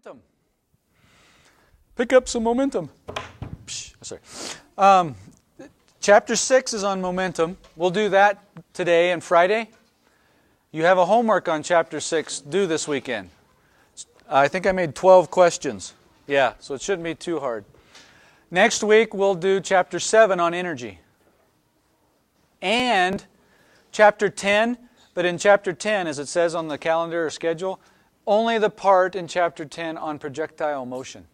momentum. Pick up some momentum. Sorry. Chapter 6 is on momentum. We'll do that today and Friday. You have a homework on Chapter 6 due this weekend. I think I made 12 questions. Yeah, so it shouldn't be too hard. Next week we'll do Chapter 7 on energy. And Chapter 10, but in Chapter 10, as it says on the calendar or schedule, only the part in Chapter 10 on projectile motion.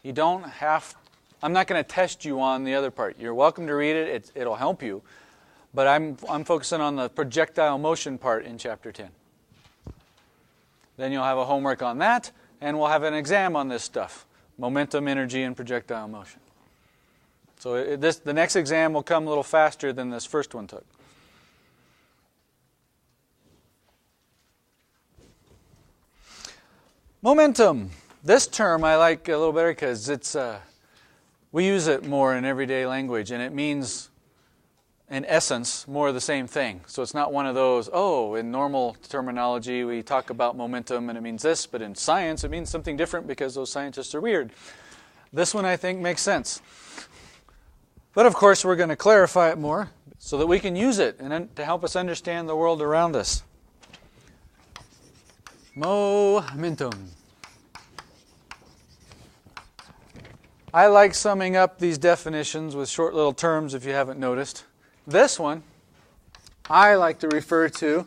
You don't have, I'm not going to test you on the other part. You're welcome to read it. It'll help you. But I'm focusing on the projectile motion part in Chapter 10. Then you'll have a homework on that, and we'll have an exam on this stuff. Momentum, energy, and projectile motion. So the next exam will come a little faster than this first one took. Momentum. This term I like a little better because we use it more in everyday language, and it means, in essence, more of the same thing. So it's not one of those, in normal terminology we talk about momentum and it means this, but in science it means something different because those scientists are weird. This one I think makes sense. But of course we're going to clarify it more so that we can use it and to help us understand the world around us. Momentum. I like summing up these definitions with short little terms if you haven't noticed. This one I like to refer to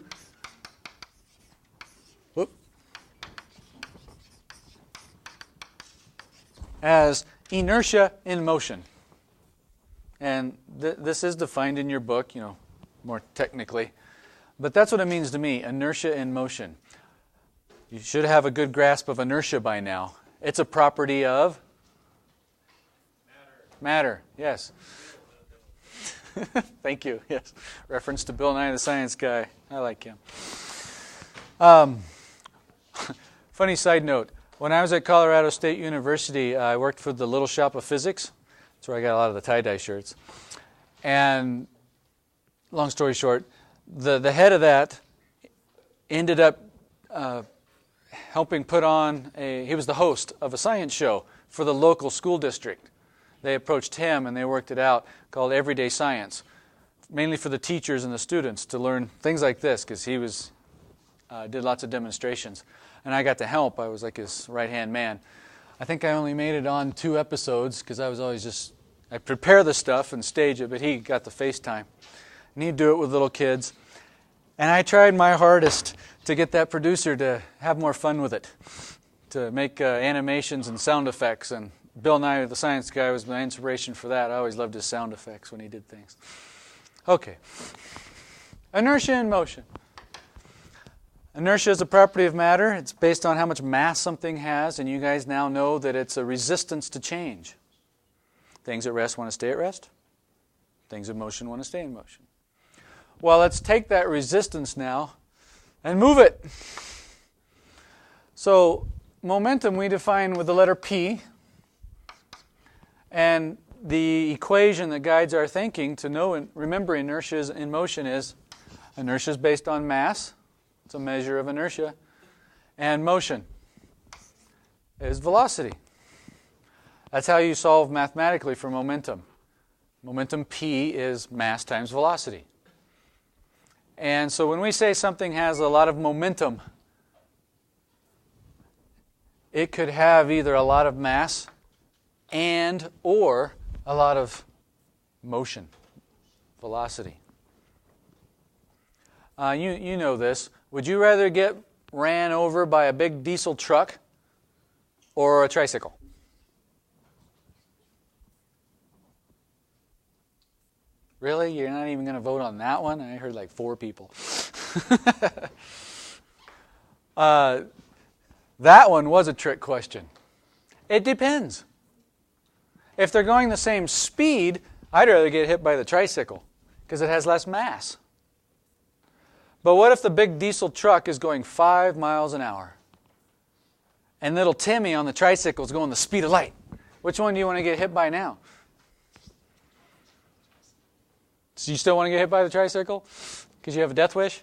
as inertia in motion. And this is defined in your book, more technically. But that's what it means to me, inertia in motion. You should have a good grasp of inertia by now. It's a property of matter. Yes. Thank you. Yes. Reference to Bill Nye the Science Guy. I like him. Funny side note. When I was at Colorado State University, I worked for the Little Shop of Physics. That's where I got a lot of the tie-dye shirts. And long story short, the head of that ended up helping put on he was the host of a science show for the local school district. They approached him and they worked it out called Everyday Science, mainly for the teachers and the students to learn things like this because he did lots of demonstrations. And I got to help. I was like his right-hand man. I think I only made it on 2 episodes because I was always I prepare the stuff and stage it, but he got the FaceTime. And he'd do it with little kids. And I tried my hardest to get that producer to have more fun with it, to make animations and sound effects. And Bill Nye the Science Guy was my inspiration for that. I always loved his sound effects when he did things. Okay. Inertia in motion. Inertia is a property of matter. It's based on how much mass something has, and you guys now know that it's a resistance to change. Things at rest want to stay at rest. Things in motion want to stay in motion. Well, let's take that resistance now and move it. So, momentum we define with the letter P. And the equation that guides our thinking to know and remember inertia in motion is inertia is based on mass. It's a measure of inertia. And motion is velocity. That's how you solve mathematically for momentum. Momentum P is mass times velocity. And so when we say something has a lot of momentum, it could have either a lot of mass and or a lot of motion, velocity. You know this. Would you rather get ran over by a big diesel truck or a tricycle? Really? You're not even going to vote on that one? I heard like 4 people. That one was a trick question. It depends. If they're going the same speed, I'd rather get hit by the tricycle because it has less mass. But what if the big diesel truck is going 5 miles an hour and little Timmy on the tricycle is going the speed of light? Which one do you want to get hit by now? So you still want to get hit by the tricycle because you have a death wish?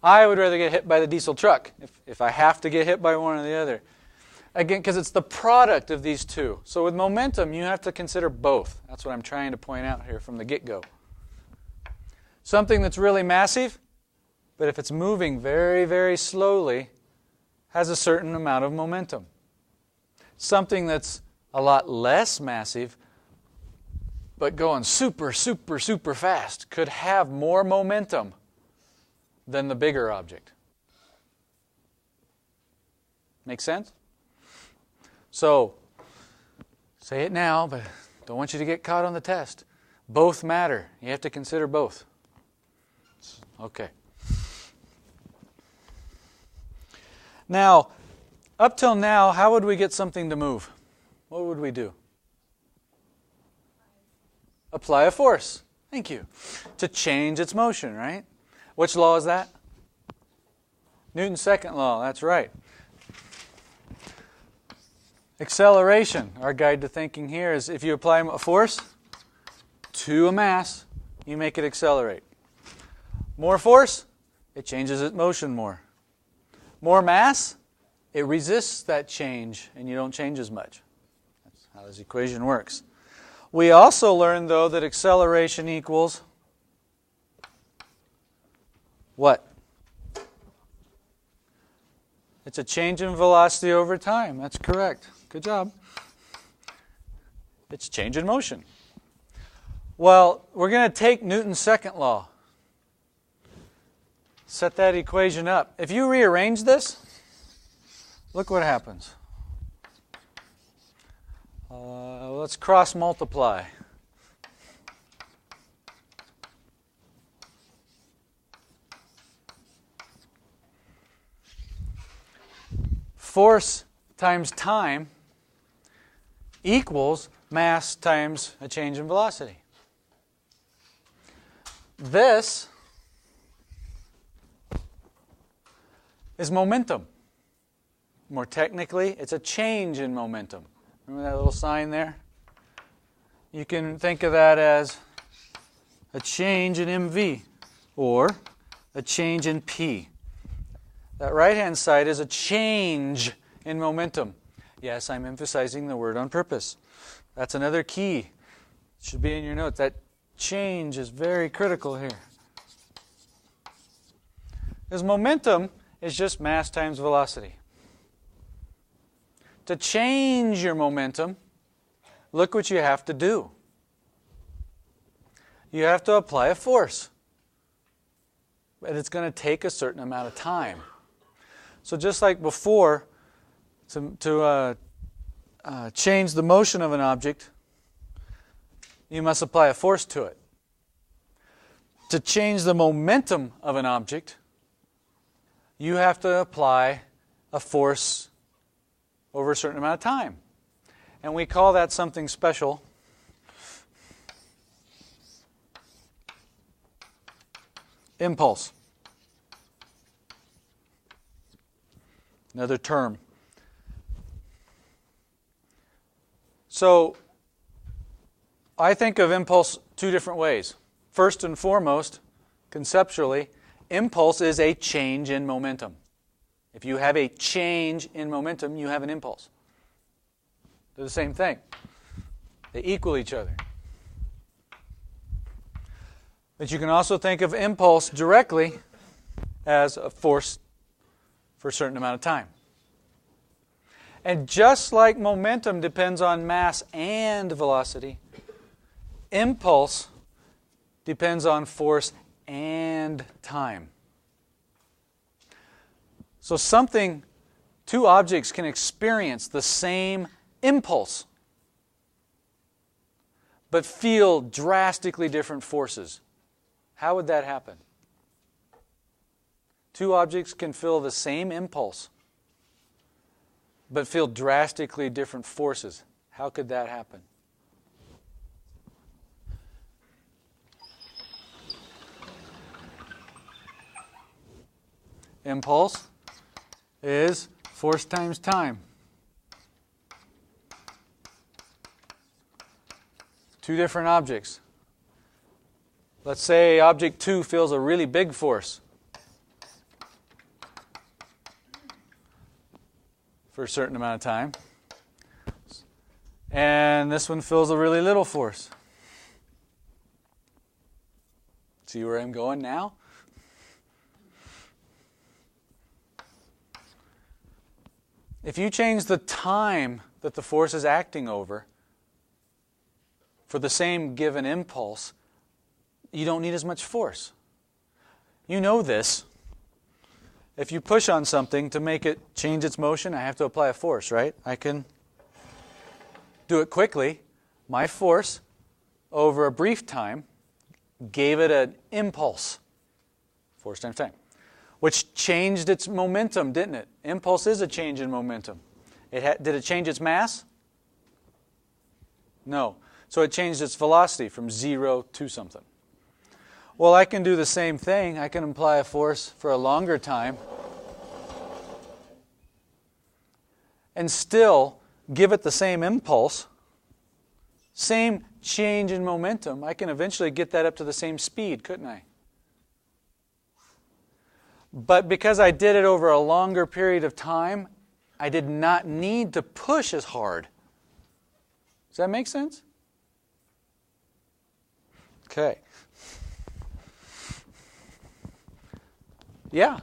I would rather get hit by the diesel truck if I have to get hit by one or the other. Again, because it's the product of these two. So with momentum, you have to consider both. That's what I'm trying to point out here from the get-go. Something that's really massive, but if it's moving very, very slowly, has a certain amount of momentum. Something that's a lot less massive, but going super, super, super fast, could have more momentum than the bigger object. Make sense? So, say it now, but don't want you to get caught on the test. Both matter. You have to consider both. Okay. Now, up till now, how would we get something to move? What would we do? Apply a force. Thank you. To change its motion, right? Which law is that? Newton's second law, that's right. Acceleration, our guide to thinking here is if you apply a force to a mass, you make it accelerate. More force, it changes its motion more. More mass, it resists that change and you don't change as much. That's how this equation works. We also learned, though, that acceleration equals what? It's a change in velocity over time. That's correct. Good job. It's change in motion. Well, we're going to take Newton's second law. Set that equation up. If you rearrange this, look what happens. Let's cross multiply. Force times time equals mass times a change in velocity. This is momentum. More technically, it's a change in momentum. Remember that little sign there? You can think of that as a change in mv or a change in p. That right-hand side is a change in momentum. Yes, I'm emphasizing the word on purpose. That's another key. It should be in your notes. That change is very critical here. Because momentum is just mass times velocity. To change your momentum, look what you have to do. You have to apply a force. But it's going to take a certain amount of time. So just like before, to change the motion of an object, you must apply a force to it. To change the momentum of an object, you have to apply a force over a certain amount of time. And we call that something special. Impulse. Another term. So, I think of impulse two different ways. First and foremost, conceptually, impulse is a change in momentum. If you have a change in momentum, you have an impulse. They're the same thing. They equal each other. But you can also think of impulse directly as a force for a certain amount of time. And just like momentum depends on mass and velocity, impulse depends on force and time. So two objects can experience the same impulse, but feel drastically different forces. How would that happen? Two objects can feel the same impulse, but feel drastically different forces. How could that happen? Impulse is force times time. Two different objects. Let's say object 2 feels a really big force. for a certain amount of time. And this one feels a really little force. See where I'm going now? If you change the time that the force is acting over for the same given impulse, you don't need as much force. You know this. If you push on something to make it change its motion, I have to apply a force, right? I can do it quickly. My force over a brief time gave it an impulse, force times time, which changed its momentum, didn't it? Impulse is a change in momentum. Did it change its mass? No. So it changed its velocity from 0 to something. Well, I can do the same thing. I can apply a force for a longer time and still give it the same impulse, same change in momentum. I can eventually get that up to the same speed, couldn't I? But because I did it over a longer period of time, I did not need to push as hard. Does that make sense? Okay. Yeah.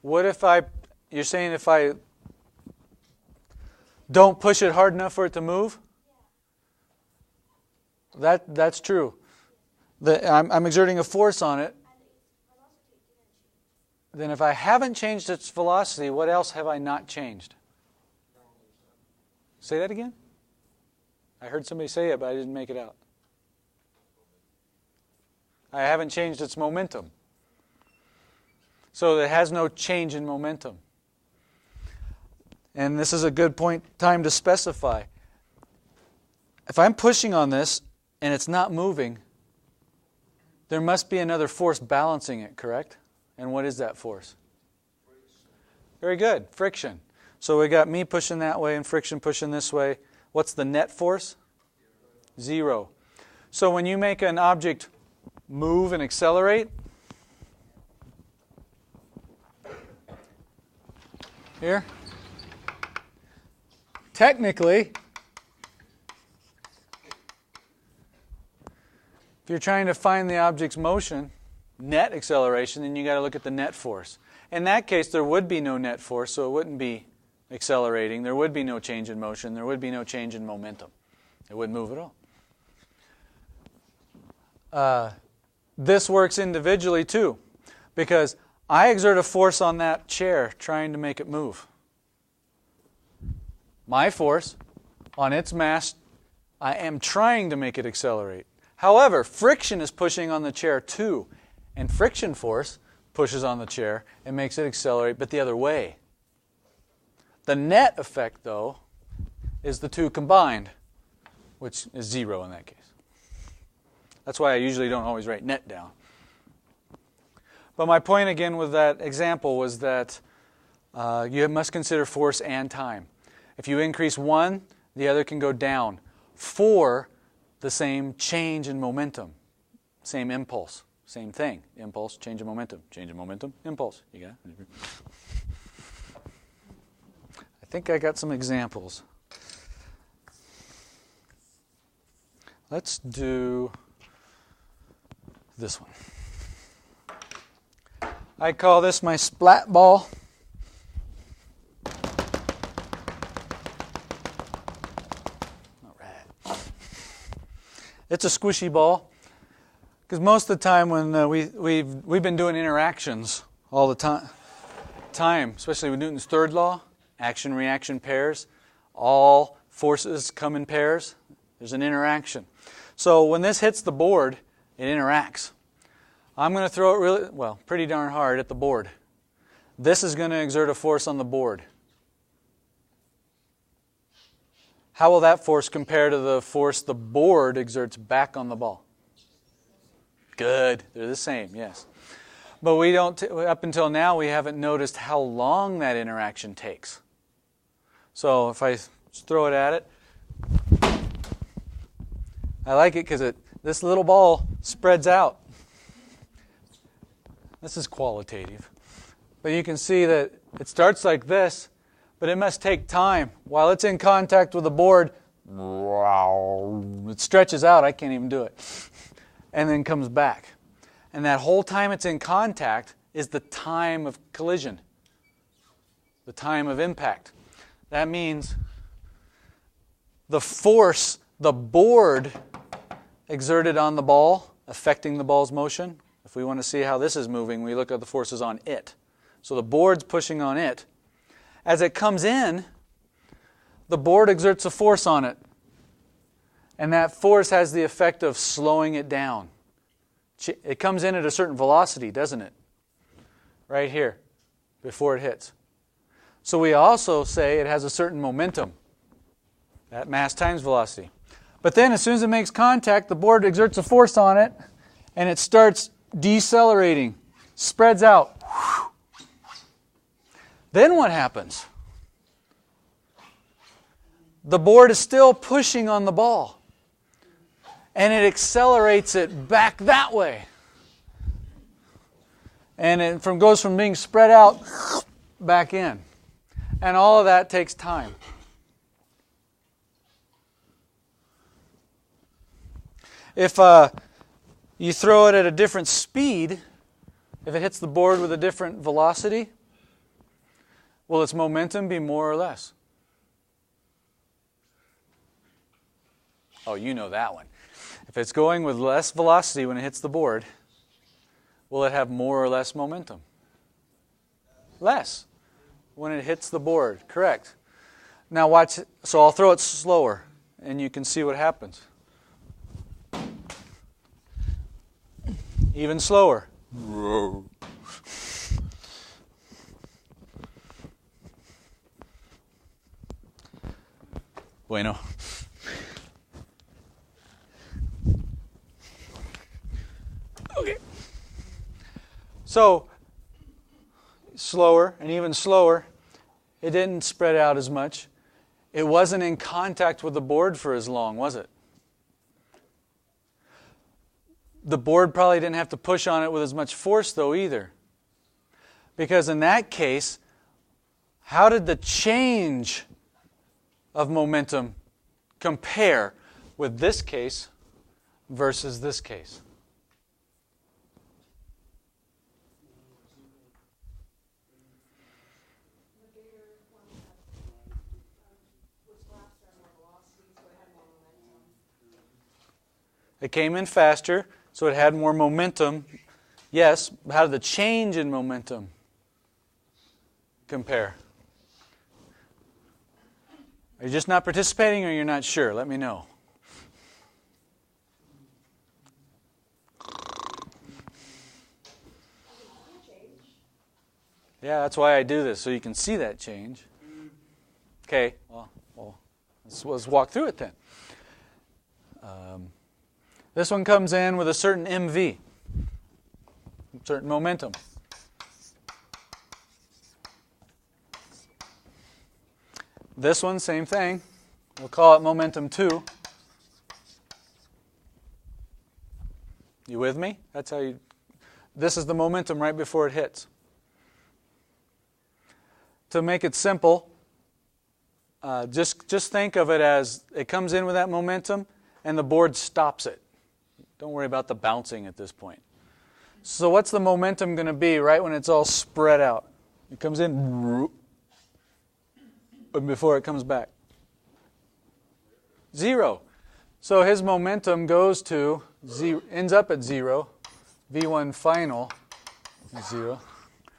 What if you're saying if I don't push it hard enough for it to move? That's true. I'm exerting a force on it. Then if I haven't changed its velocity, what else have I not changed? Say that again? I heard somebody say it, but I didn't make it out. I haven't changed its momentum. So it has no change in momentum. And this is a good time to specify. If I'm pushing on this and it's not moving, there must be another force balancing it, correct? And what is that force? Very good, friction. So we got me pushing that way and friction pushing this way. What's the net force? 0. So when you make an object move and accelerate, here, technically, if you're trying to find the object's motion, net acceleration, then you got to look at the net force. In that case, there would be no net force, so it wouldn't be accelerating. There would be no change in motion. There would be no change in momentum. It wouldn't move at all. This works individually too, because I exert a force on that chair trying to make it move. My force on its mass, I am trying to make it accelerate. However, friction is pushing on the chair too, and friction force pushes on the chair and makes it accelerate, but the other way. The net effect, though, is the two combined, which is 0 in that case. That's why I usually don't always write net down. But my point again with that example was that you must consider force and time. If you increase one, the other can go down for the same change in momentum, same impulse, same thing. Impulse, change in momentum, impulse. You got it? I think I got some examples. Let's do this one. I call this my splat ball. All right. It's a squishy ball because most of the time when we've been doing interactions all the time, especially with Newton's third law, action-reaction pairs, all forces come in pairs. There's an interaction. So when this hits the board, it interacts. I'm going to throw it pretty darn hard at the board. This is going to exert a force on the board. How will that force compare to the force the board exerts back on the ball? Good. They're the same, yes. But we don't. Up until now, we haven't noticed how long that interaction takes. So if I throw it at it, I like it because this little ball spreads out. This is qualitative. But you can see that it starts like this, but it must take time. While it's in contact with the board, it stretches out. I can't even do it. And then comes back. And that whole time it's in contact is the time of collision, the time of impact. That means the force the board exerted on the ball, affecting the ball's motion. If we want to see how this is moving, we look at the forces on it. So the board's pushing on it. As it comes in, the board exerts a force on it. And that force has the effect of slowing it down. It comes in at a certain velocity, doesn't it? Right here, before it hits. So we also say it has a certain momentum. That mass times velocity. But then as soon as it makes contact, the board exerts a force on it, and it starts decelerating, spreads out. Then what happens? The board is still pushing on the ball, and it accelerates it back that way. And it goes from being spread out back in. And all of that takes time. If you throw it at a different speed, if it hits the board with a different velocity, will its momentum be more or less? Oh, you know that one. If it's going with less velocity when it hits the board, will it have more or less momentum? Less when it hits the board, correct. Now watch, so I'll throw it slower and you can see what happens. Even slower. Bueno. Okay. So, slower and even slower. It didn't spread out as much. It wasn't in contact with the board for as long, was it? The board probably didn't have to push on it with as much force, though, either. Because in that case, how did the change of momentum compare with this case versus this case? It came in faster, so it had more momentum. Yes, how did the change in momentum compare? Are you just not participating or you're not sure? Let me know. Yeah, that's why I do this, so you can see that change. Okay, well let's walk through it then. This one comes in with a certain MV, certain momentum. This one, same thing. We'll call it momentum 2. You with me? That's how you... This is the momentum right before it hits. To make it simple, just think of it as it comes in with that momentum and the board stops it. Don't worry about the bouncing at this point. So what's the momentum going to be right when it's all spread out? It comes in before it comes back. 0. So his momentum goes to 0, ends up at 0. V1 final is 0.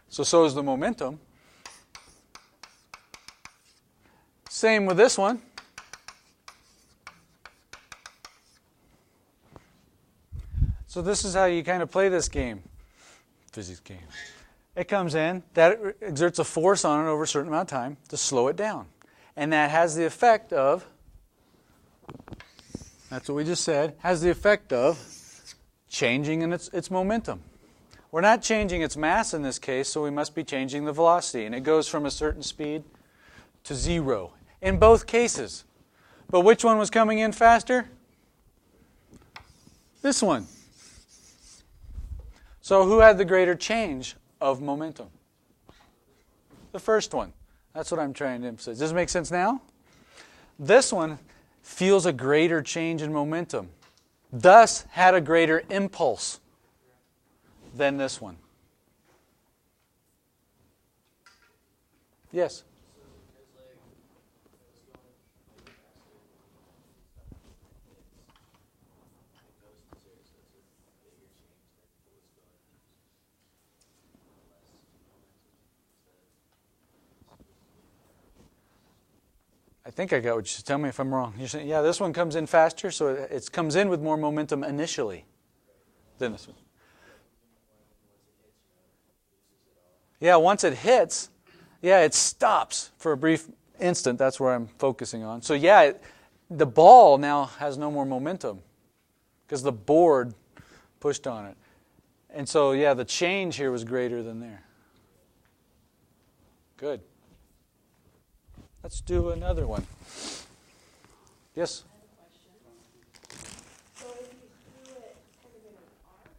So is the momentum. Same with this one. So this is how you kind of play this game, physics game. It comes in, that exerts a force on it over a certain amount of time to slow it down. And that has the effect of, that's what we just said, has the effect of changing in its momentum. We're not changing its mass in this case, so we must be changing the velocity. And it goes from a certain speed to 0 in both cases. But which one was coming in faster? This one. So who had the greater change of momentum? The first one. That's what I'm trying to emphasize. Does it make sense now? This one feels a greater change in momentum, thus had a greater impulse than this one. Yes? I think I got what you said. Tell me if I'm wrong. You're saying, yeah, this one comes in faster, so it comes in with more momentum initially than this one. Yeah, once it hits, yeah, it stops for a brief instant. That's where I'm focusing on. So yeah, the ball now has no more momentum because the board pushed on it. And so, yeah, the change here was greater than there. Good. Let's do another one. Yes? I have a question. So if you threw it kind of in an arc,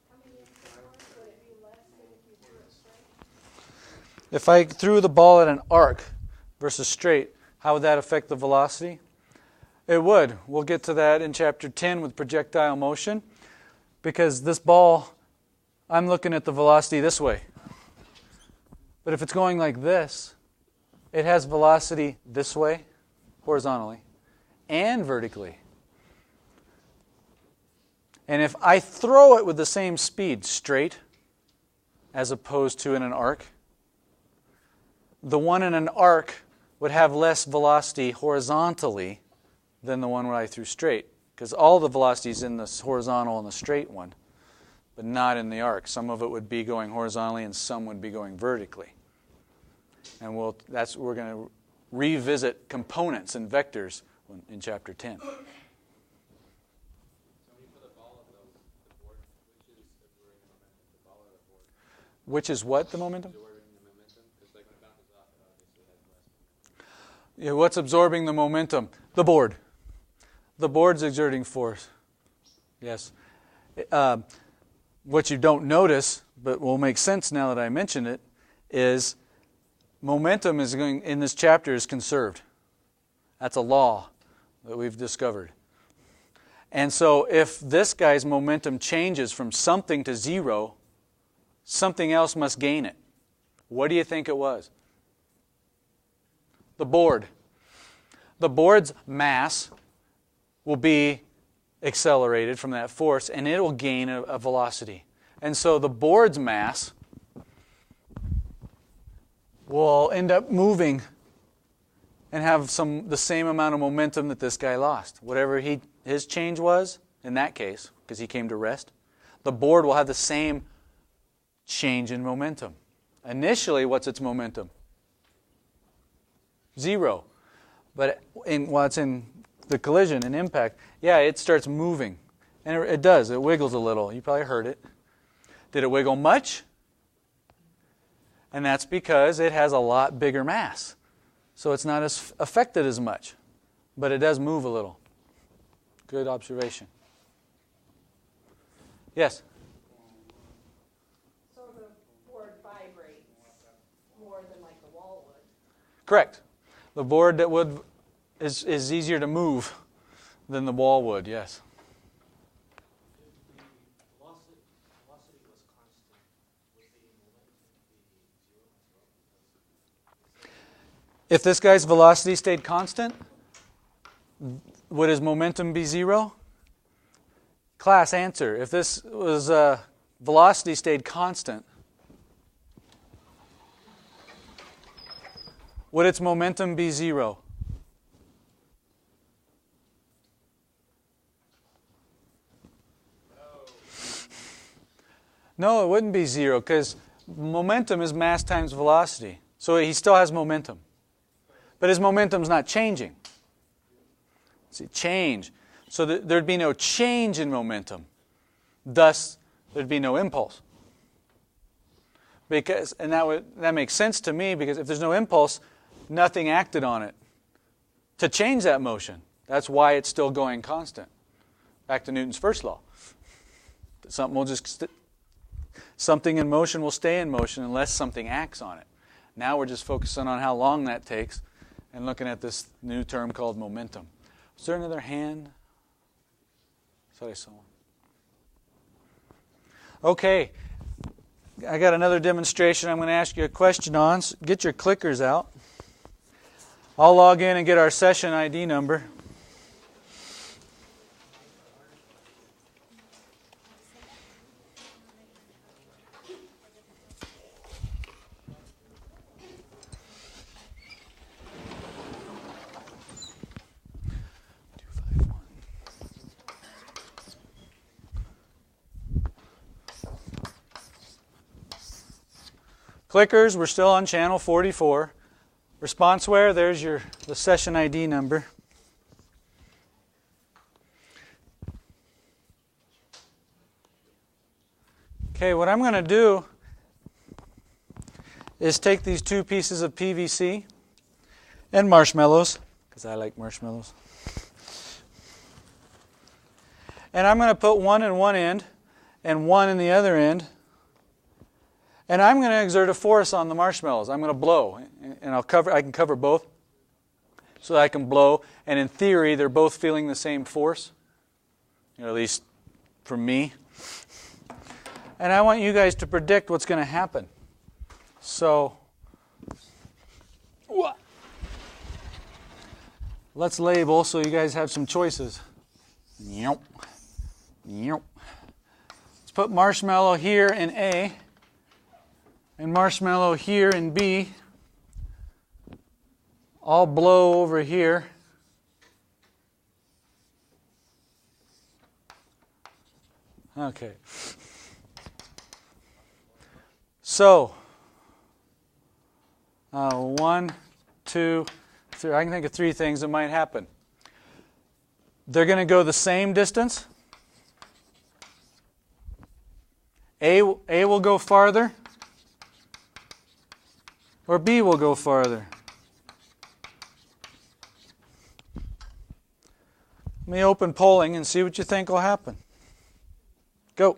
coming into the arc, would it be less than if you threw it straight? If I threw the ball at an arc versus straight, how would that affect the velocity? It would. We'll get to that in chapter 10 with projectile motion, because this ball, I'm looking at the velocity this way. But if it's going like this, it has velocity this way, horizontally, and vertically. And if I throw it with the same speed, straight, as opposed to in an arc, the one in an arc would have less velocity horizontally than the one where I threw straight, because all the velocity is in the horizontal and the straight one, but not in the arc. Some of it would be going horizontally and some would be going vertically. And we're going to revisit components and vectors in chapter 10. So when you put a ball on the board, which is absorbing the momentum, the ball or the board? Which is what, the momentum? Absorbing the momentum, because like when it bounces off, it obviously has less momentum. Yeah, what's absorbing the momentum? The board. The board's exerting force. Yes. What you don't notice, but will make sense now that I mention it, is momentum is going in this chapter is conserved. That's a law that we've discovered. And so if this guy's momentum changes from something to zero, something else must gain it. What do you think it was? The board. The board's mass will be accelerated from that force, and it will gain a velocity. And so the board's mass will end up moving and have the same amount of momentum that this guy lost. Whatever his change was, in that case, because he came to rest, the board will have the same change in momentum. Initially, what's its momentum? 0. But while it's in the collision and impact, yeah, it starts moving. And it does. It wiggles a little. You probably heard it. Did it wiggle much? And that's because it has a lot bigger mass. So it's not as affected as much. But it does move a little. Good observation. Yes? So the board vibrates more than like the wall would. Correct. The board that is easier to move than the wall would, yes. If this guy's velocity stayed constant, would his momentum be 0? Class, answer. If this was velocity stayed constant, would its momentum be 0? No, it wouldn't be 0, because momentum is mass times velocity. So he still has momentum. But his momentum's not changing. See, change. So there'd be no change in momentum. Thus, there'd be no impulse. And that makes sense to me, because if there's no impulse, nothing acted on it to change that motion. That's why it's still going constant. Back to Newton's first law. Something will something in motion will stay in motion unless something acts on it. Now we're just focusing on how long that takes and looking at this new term called momentum. Is there another hand? Sorry, someone. Okay. I got another demonstration I'm going to ask you a question on. So get your clickers out. I'll log in and get our session ID number. Clickers, we're still on channel 44. Responseware, there's the session ID number. Okay, what I'm going to do is take these two pieces of PVC and marshmallows, because I like marshmallows. And I'm going to put one in one end and one in the other end. And I'm going to exert a force on the marshmallows. I'm going to blow, and I can cover both, so that I can blow. And in theory, they're both feeling the same force, at least from me. And I want you guys to predict what's going to happen. So, let's label so you guys have some choices. Let's put marshmallow here in A. And marshmallow here in B, I'll blow over here. Okay. So, 1, 2, 3. I can think of 3 things that might happen. They're going to go the same distance. A will go farther. Or B will go farther. Let me open polling and see what you think will happen. Go.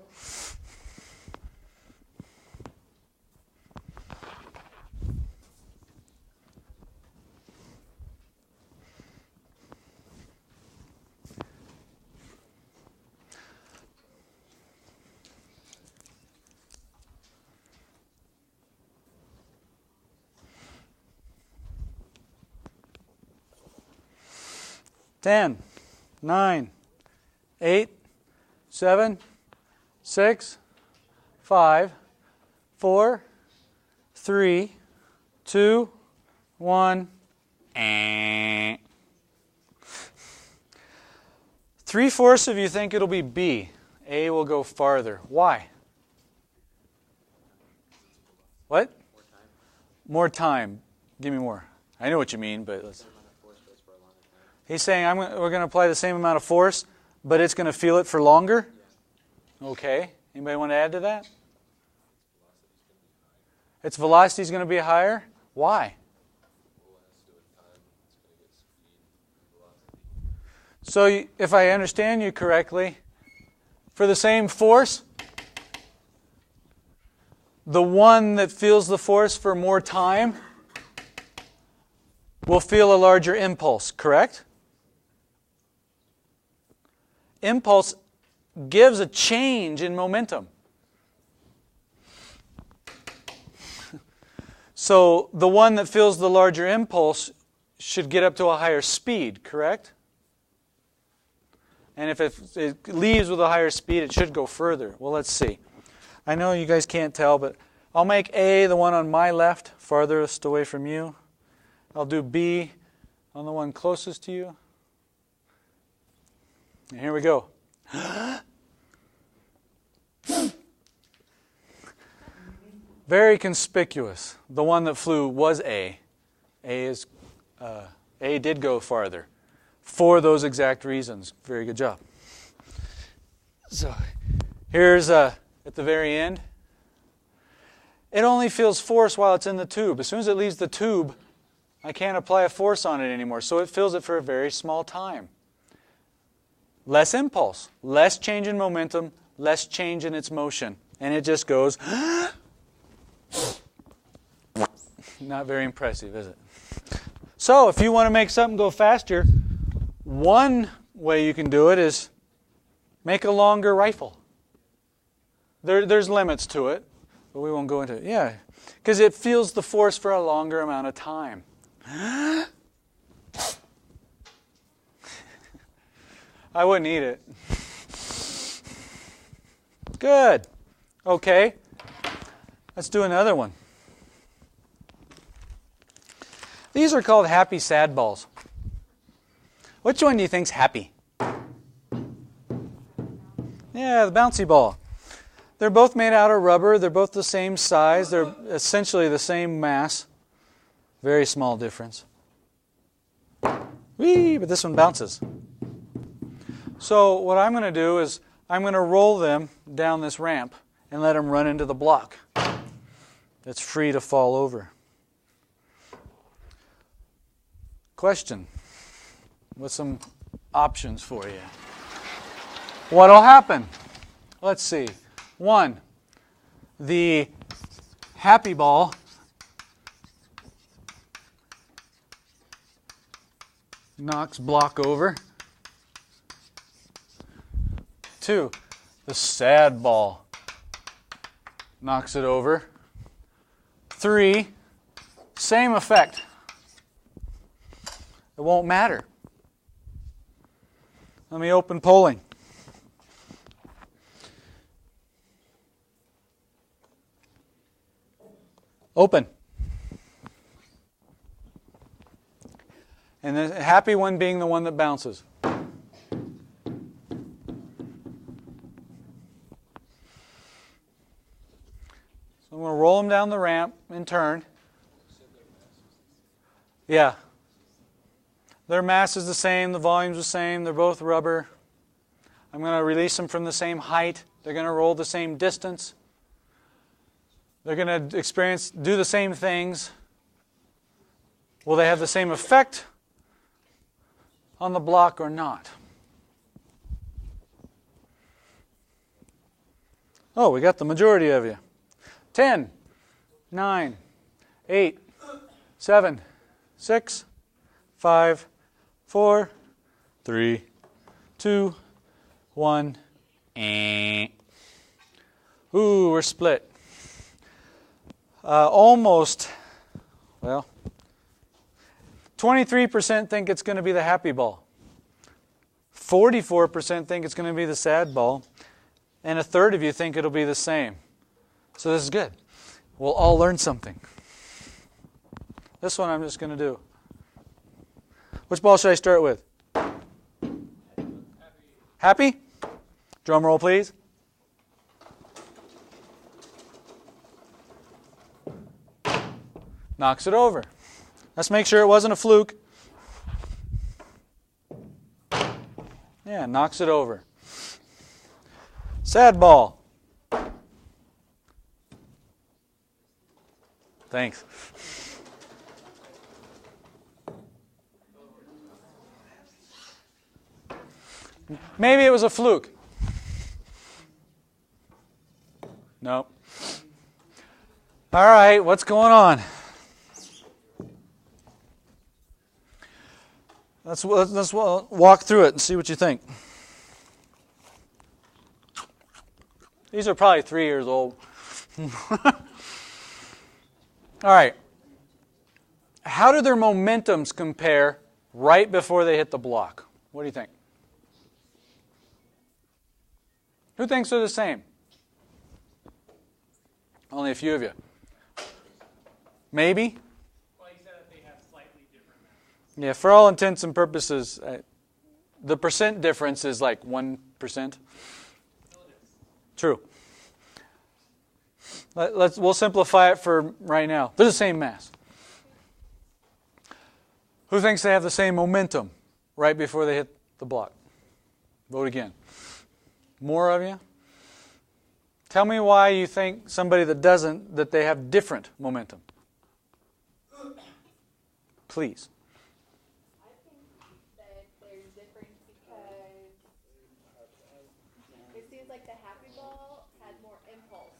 Ten, 9, 8, 7, 6, 5, 4, 3, 2, 1. 3/4 of you think it'll be B. A will go farther. Why? What? More time. Give me more. I know what you mean, but let's. He's saying we're going to apply the same amount of force, but it's going to feel it for longer? Yeah. Okay. Anybody want to add to that? Its velocity is going to be higher? Why? So if I understand you correctly, for the same force, the one that feels the force for more time will feel a larger impulse, correct? Impulse gives a change in momentum. So the one that feels the larger impulse should get up to a higher speed, correct? And if it leaves with a higher speed, it should go further. Well, let's see. I know you guys can't tell, but I'll make A, the one on my left, farthest away from you. I'll do B on the one closest to you. And here we go. Very conspicuous. The one that flew was A. A did go farther for those exact reasons. Very good job. So here's at the very end. It only feels force while it's in the tube. As soon as it leaves the tube, I can't apply a force on it anymore. So it feels it for a very small time. Less impulse, less change in momentum, less change in its motion. And it just goes, not very impressive, is it? So if you want to make something go faster, one way you can do it is make a longer rifle. There's limits to it, but we won't go into it. Yeah, because it feels the force for a longer amount of time. I wouldn't eat it. Good. Okay. Let's do another one. These are called happy sad balls. Which one do you think's happy? Yeah, the bouncy ball. They're both made out of rubber. They're both the same size. They're essentially the same mass. Very small difference. Whee! But this one bounces. So what I'm going to do is I'm going to roll them down this ramp and let them run into the block. It's free to fall over. Question, with some options for you. What'll happen? Let's see. 1, the happy ball knocks block over. 2, the sad ball knocks it over. 3, same effect. It won't matter. Let me open polling. Open. And the happy one being the one that bounces. So I'm going to roll them down the ramp in turn. Yeah. Their mass is the same, the volume's the same, they're both rubber. I'm going to release them from the same height. They're going to roll the same distance. They're going to do the same things. Will they have the same effect on the block or not? Oh, we got the majority of you. 10, 9, 8, 7, 6, 5, 4, 3, 2, 1. Ooh, we're split. Almost, well, 23% think it's going to be the happy ball. 44% think it's going to be the sad ball. And a third of you think it'll be the same. So this is good. We'll all learn something. This one I'm just going to do. Which ball should I start with? Happy? Drum roll, please. Knocks it over. Let's make sure it wasn't a fluke. Yeah, knocks it over. Sad ball. Thanks. Maybe it was a fluke. Nope. All right, what's going on? Let's walk through it and see what you think. These are probably 3 years old. All right. How do their momentums compare right before they hit the block? What do you think? Who thinks they're the same? Only a few of you. Maybe? Well, you said that they have slightly different masses. Yeah, for all intents and purposes, the percent difference is like 1%. True. We'll simplify it for right now. They're the same mass. Who thinks they have the same momentum right before they hit the block? Vote again. More of you? Tell me why you think somebody that doesn't, that they have different momentum. Please. I think that they're different because it seems like like the happy ball had more impulse.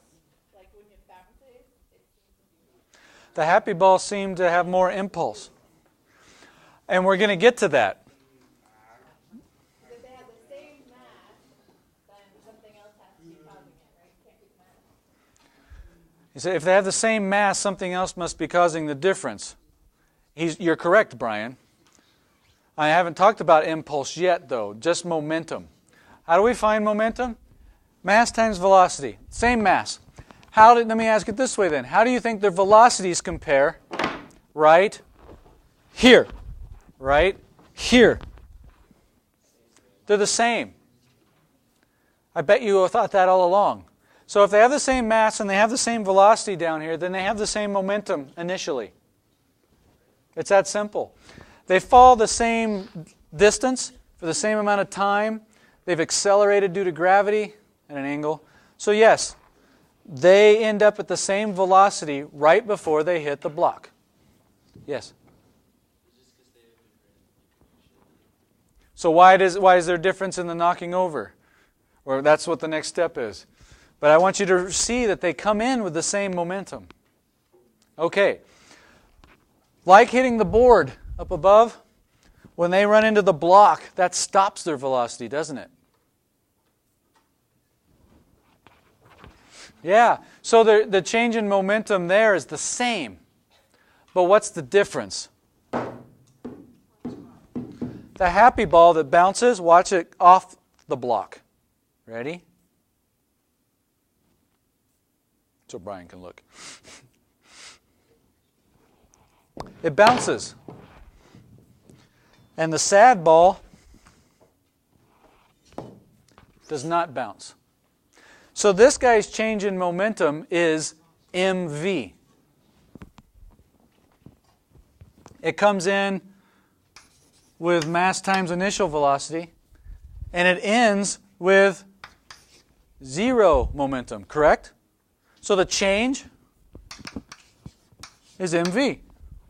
Like when it bounces, it seems to be. The happy ball seemed to have more impulse. And we're going to get to that. If they have the same mass, then something else has to be causing it, right? You can't do the math. You say if they have the same mass, something else must be causing the difference. You're correct, Brian. I haven't talked about impulse yet, though, just momentum. How do we find momentum? Mass times velocity, same mass. Let me ask it this way then. How do you think their velocities compare right here? Right here. They're the same. I bet you thought that all along. So if they have the same mass and they have the same velocity down here, then they have the same momentum initially. It's that simple. They fall the same distance for the same amount of time. They've accelerated due to gravity at an angle. So yes, they end up at the same velocity right before they hit the block. Yes? So why is there a difference in the knocking over? Or that's what the next step is. But I want you to see that they come in with the same momentum. Okay. Like hitting the board up above, when they run into the block, that stops their velocity, doesn't it? Yeah, so the change in momentum there is the same. But what's the difference? The happy ball that bounces, watch it off the block. Ready? So Brian can look. It bounces. And the sad ball does not bounce. So this guy's change in momentum is mv. It comes in with mass times initial velocity, and it ends with 0 momentum, correct? So the change is mv.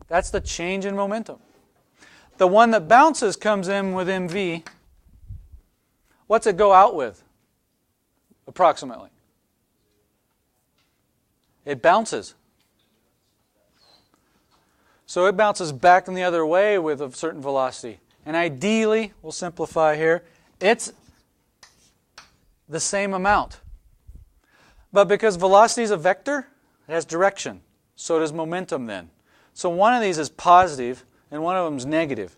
That's the change in momentum. The one that bounces comes in with mv. What's it go out with? Approximately. It bounces. So it bounces back in the other way with a certain velocity. And ideally, we'll simplify here, it's the same amount. But because velocity is a vector, it has direction. So does momentum then. So one of these is positive and one of them is negative.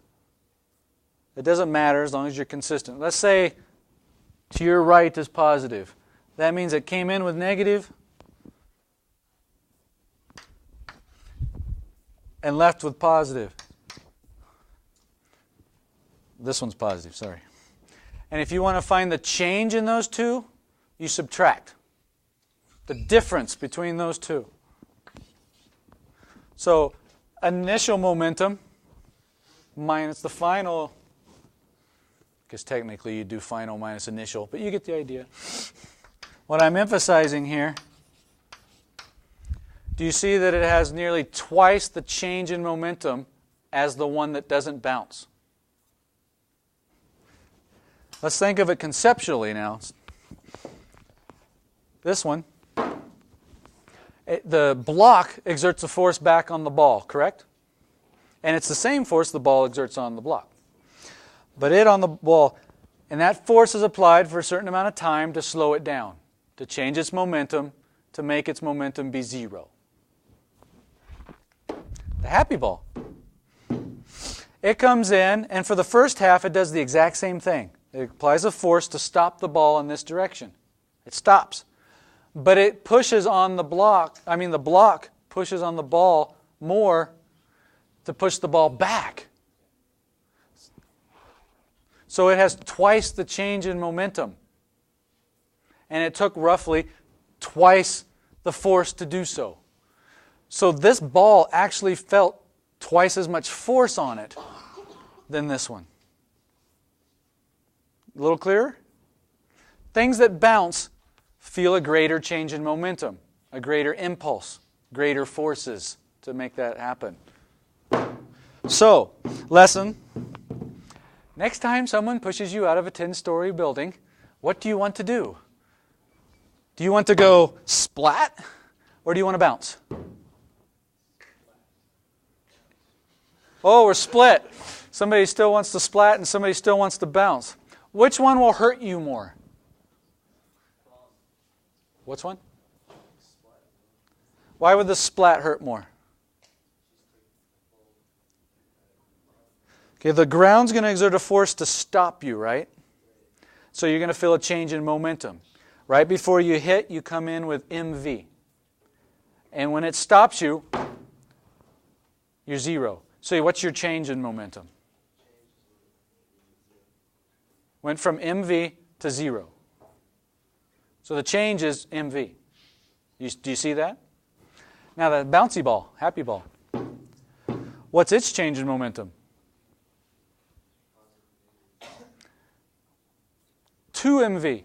It doesn't matter as long as you're consistent. Let's say to your right is positive. That means it came in with negative and left with positive. This one's positive, sorry. And if you want to find the change in those two, you subtract the difference between those two. So initial momentum minus the final, because technically you do final minus initial, but you get the idea. What I'm emphasizing here, do you see that it has nearly twice the change in momentum as the one that doesn't bounce? Let's think of it conceptually now. This one, the block exerts a force back on the ball, correct? And it's the same force the ball exerts on the block. But it on the ball, and that force is applied for a certain amount of time to slow it down, to change its momentum, to make its momentum be 0. The happy ball. It comes in, and for the first half it does the exact same thing. It applies a force to stop the ball in this direction. It stops. But it pushes on the block, the block pushes on the ball more to push the ball back. So it has twice the change in momentum. And it took roughly twice the force to do so. So this ball actually felt twice as much force on it than this one. A little clearer? Things that bounce feel a greater change in momentum, a greater impulse, greater forces to make that happen. So, lesson. Next time someone pushes you out of a 10-story building, what do you want to do? Do you want to go splat or do you want to bounce? Oh, we're split. Somebody still wants to splat and somebody still wants to bounce. Which one will hurt you more? Which one? Why would the splat hurt more? Okay, the ground's going to exert a force to stop you, right? So you're going to feel a change in momentum. Right before you hit, you come in with mv. And when it stops you, you're 0. So what's your change in momentum? Went from mv to 0. So the change is mv. Do you see that? Now the bouncy ball, happy ball. What's its change in momentum? 2mv.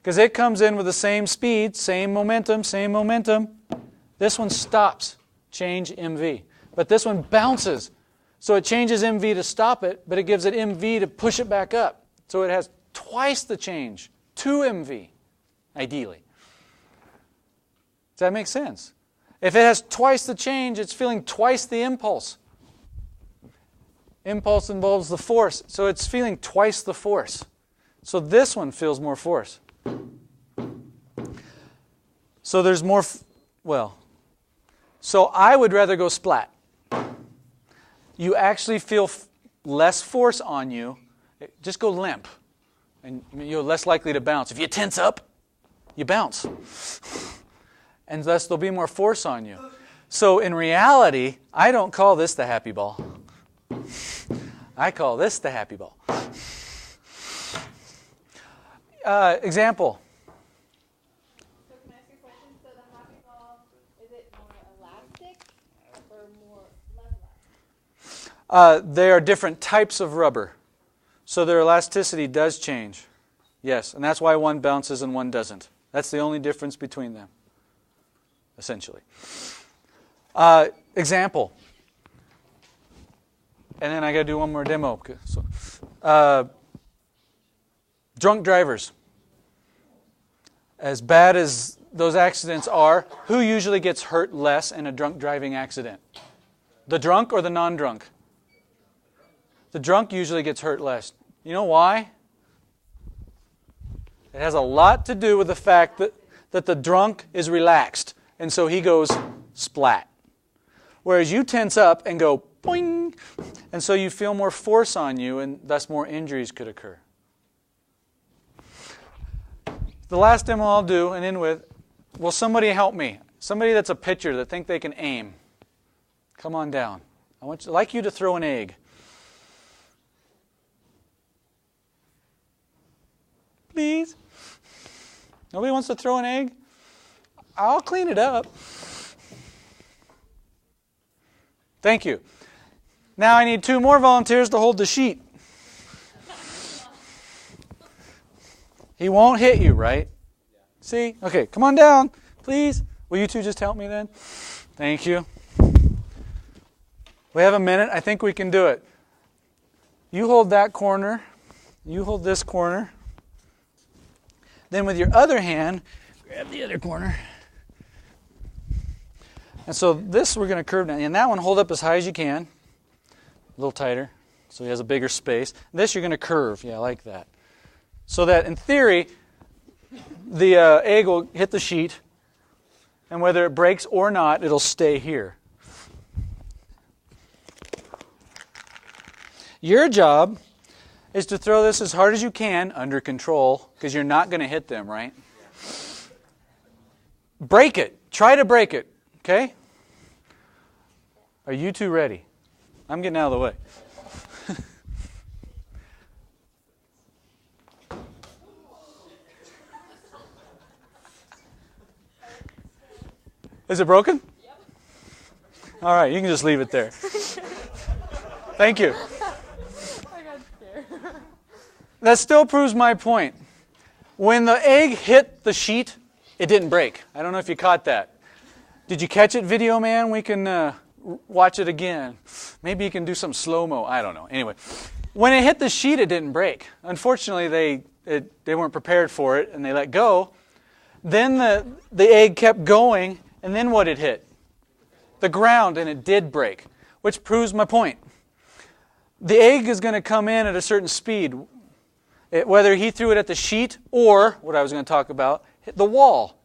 Because it comes in with the same speed, same momentum, same momentum. This one stops, change mv. But this one bounces. So it changes mv to stop it, but it gives it mv to push it back up. So it has twice the change, 2mv, ideally. Does that make sense? If it has twice the change, it's feeling twice the impulse. Impulse involves the force, so it's feeling twice the force. So this one feels more force. So there's more, so I would rather go splat. You actually feel less force on you. Just go limp, and you're less likely to bounce. If you tense up, you bounce. And thus there'll be more force on you. So in reality, I don't call this the happy ball. I call this the happy ball. Example. So can I ask you a question? So the happy ball, is it more elastic or more less elastic? They are different types of rubber. So their elasticity does change. Yes, and that's why one bounces and one doesn't. That's the only difference between them, essentially. Example. And then I got to do one more demo. So, drunk drivers. As bad as those accidents are, who usually gets hurt less in a drunk driving accident? The drunk or the non-drunk? The drunk usually gets hurt less. You know why? It has a lot to do with the fact that the drunk is relaxed, and so he goes splat. Whereas you tense up and go boing, and so you feel more force on you, and thus more injuries could occur. The last demo I'll do and end with, will somebody help me? Somebody that's a pitcher that think they can aim. Come on down. I'd like you to throw an egg. Please? Nobody wants to throw an egg? I'll clean it up. Thank you. Now I need 2 more volunteers to hold the sheet. He won't hit you, right? See? Okay, come on down, please. Will you 2 just help me then? Thank you. We have a minute. I think we can do it. You hold that corner. You hold this corner. Then with your other hand, grab the other corner. And so this we're going to curve down. And that one, hold up as high as you can. A little tighter, so he has a bigger space. This you're going to curve. Yeah, like that. So that, in theory, the egg will hit the sheet, and whether it breaks or not, it'll stay here. Your job is to throw this as hard as you can, under control, because you're not going to hit them, right? Break it. Try to break it, okay? Are you 2 ready? I'm getting out of the way. Is it broken? Yep. All right, you can just leave it there. Thank you. I got scared. That still proves my point. When the egg hit the sheet, it didn't break. I don't know if you caught that. Did you catch it, video man? We can watch it again. Maybe you can do some slow-mo. I don't know. Anyway, when it hit the sheet, it didn't break. Unfortunately, they weren't prepared for it, and they let go. Then the egg kept going, and then what it hit? The ground, and it did break, which proves my point. The egg is going to come in at a certain speed, whether he threw it at the sheet or, what I was going to talk about, hit the wall.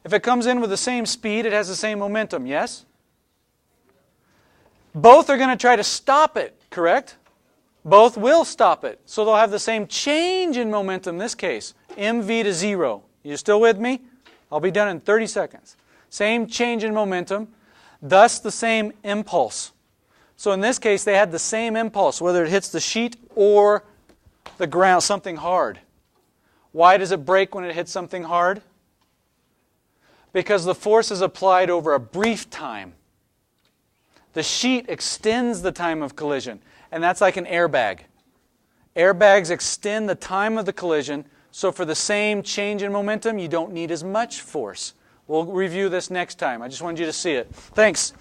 If it comes in with the same speed, it has the same momentum, yes? Both are going to try to stop it, correct? Both will stop it. So they'll have the same change in momentum in this case, mv to 0. You still with me? I'll be done in 30 seconds. Same change in momentum, thus the same impulse. So in this case, they had the same impulse, whether it hits the sheet or the ground, something hard. Why does it break when it hits something hard? Because the force is applied over a brief time. The sheet extends the time of collision, and that's like an airbag. Airbags extend the time of the collision, so for the same change in momentum, you don't need as much force. We'll review this next time. I just wanted you to see it. Thanks.